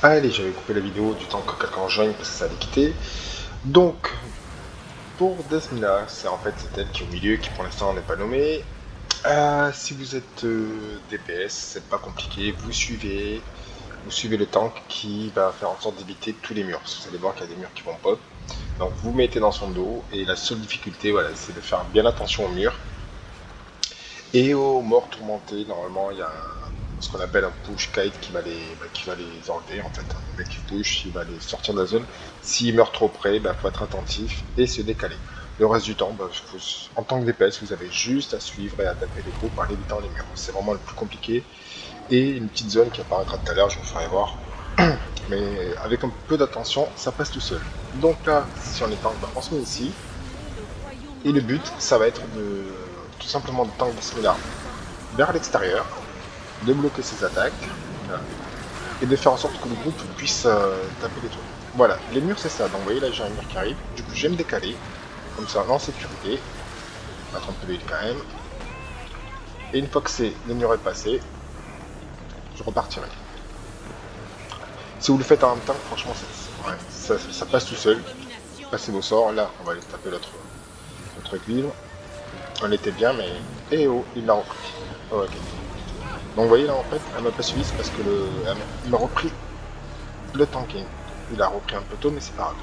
Allez, j'avais coupé la vidéo du temps que quelqu'un rejoigne parce que ça allait quitter. Donc, pour Desmina, c'est en fait c'est elle qui est au milieu, qui pour l'instant n'est pas nommée. Si vous êtes DPS, c'est pas compliqué, vous suivez le tank qui va faire en sorte d'éviter tous les murs, parce que vous allez voir qu'il y a des murs qui vont pop. Donc vous mettez dans son dos, et la seule difficulté, voilà, c'est de faire bien attention aux murs. Et aux morts tourmentés, normalement, il y a ce qu'on appelle un push kite qui va les enlever, en fait. Le mec qui push, il va les sortir de la zone. S'il meurt trop près, il faut être attentif et se décaler. Le reste du temps, en tant que DPS, vous avez juste à suivre et à taper les groupes en évitant les murs. C'est vraiment le plus compliqué. Et une petite zone qui apparaîtra tout à l'heure, je vous ferai voir. Mais avec un peu d'attention, ça passe tout seul. Donc là, si on est tank, on se met ici. Et le but, ça va être de tout simplement de tank Bismillah vers l'extérieur, de bloquer ses attaques, voilà, et de faire en sorte que le groupe puisse taper les trucs. Voilà, les murs c'est ça, donc vous voyez là j'ai un mur qui arrive, du coup je vais me décaler, comme ça en sécurité, mettre un peu d'huile quand même, et une fois que le mur est passé, je repartirai. Si vous le faites en même temps, franchement ça passe tout seul, passez vos sorts, là on va aller taper notre équilibre, on était bien mais, eh oh, il l'a repris, oh, ok. Donc vous voyez là en fait, elle m'a pas suivi, c'est parce que il m'a repris le tanking. Il a repris un peu tôt, mais c'est pas grave.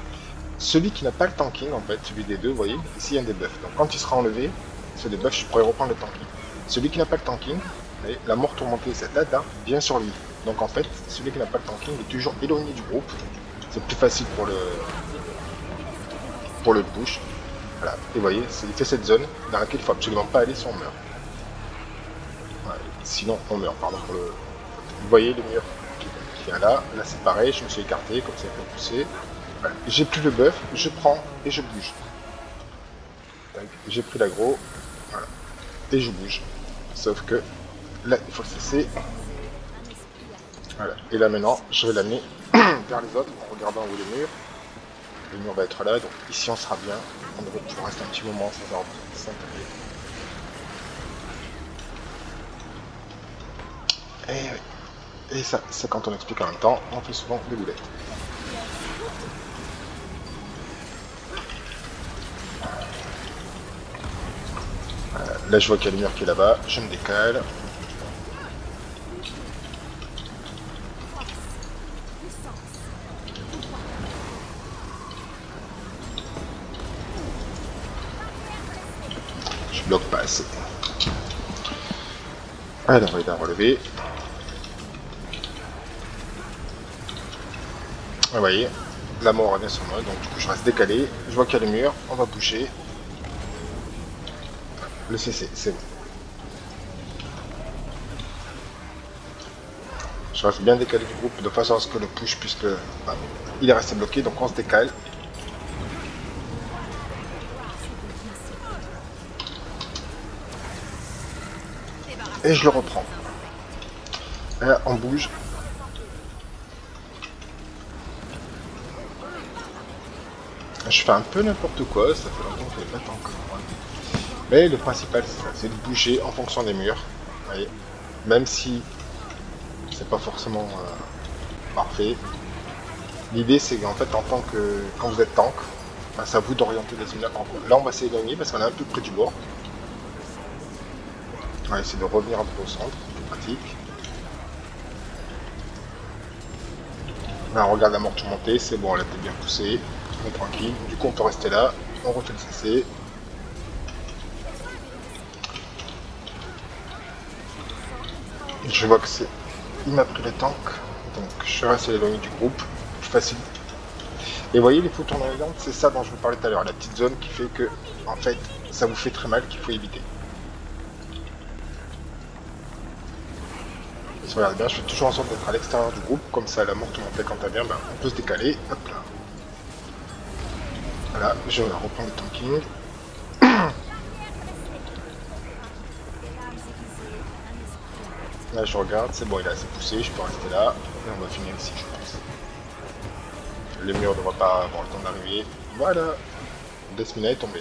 Celui qui n'a pas le tanking, en fait, celui des deux, vous voyez, ici il y a un debuff. Donc quand il sera enlevé, ce debuff, je pourrais reprendre le tanking. Celui qui n'a pas le tanking, vous voyez, la mort tourmentée, cette date-là, vient sur lui. Donc en fait, celui qui n'a pas le tanking est toujours éloigné du groupe. C'est plus facile pour le push. Voilà, et vous voyez, il fait cette zone dans laquelle il ne faut absolument pas aller si on meurt. Voilà. Sinon, on meurt, pardon, Vous voyez le mur qui est là c'est pareil, je me suis écarté, comme ça il peut pousser. Voilà. J'ai plus le buff, je prends et je bouge. J'ai pris l'aggro, voilà, et je bouge. Sauf que là, il faut le cesser. Voilà. Et là maintenant, je vais l'amener vers les autres en regardant où est le mur. Le mur va être là, donc ici on sera bien. On devrait pouvoir rester un petit moment sans avoir besoin de s'interroger. Et ça, c'est quand on explique en même temps, on fait souvent des boulettes. Là je vois qu'il y a le mur qui est là-bas, je me décale. Je bloque pas assez. Alors on va aider à relever. Vous voyez, la mort revient sur moi, donc du coup je reste décalé. Je vois qu'il y a le mur, on va bouger. Le CC, c'est bon. Je reste bien décalé du groupe de façon à ce que le push puisque il est resté bloqué, donc on se décale. Et je le reprends. Là, on bouge. Je fais un peu n'importe quoi, ça fait longtemps que je l'ai pas encore. Mais le principal c'est ça, c'est de bouger en fonction des murs. Vous voyez, même si c'est pas forcément parfait. L'idée c'est qu'en fait en tant que quand vous êtes tank, c'est à vous d'orienter les univers. Là on va s'éloigner parce qu'on est un peu près du bord. On va essayer de revenir un peu au centre, c'est pratique. Là on regarde la mort monter, c'est bon, elle a été bien poussée, on est tranquille. Du coup on peut rester là, on refait le CC. Je vois que il m'a pris le tank, donc je reste éloigné du groupe, plus facile. Et vous voyez les faux tournoyantes, c'est ça dont je vous parlais tout à l'heure, la petite zone qui fait que, en fait, ça vous fait très mal, qu'il faut éviter. Si vous regardez bien, je fais toujours en sorte d'être à l'extérieur du groupe, comme ça la mort tourmentée quand elle vient, on peut se décaler, hop là. Voilà, je vais reprendre le tanking. Là je regarde, c'est bon, il est assez poussé, je peux rester là, et on va finir ici je pense. Le mur ne devrait pas avoir le temps d'arriver. Voilà, Desmina est tombé.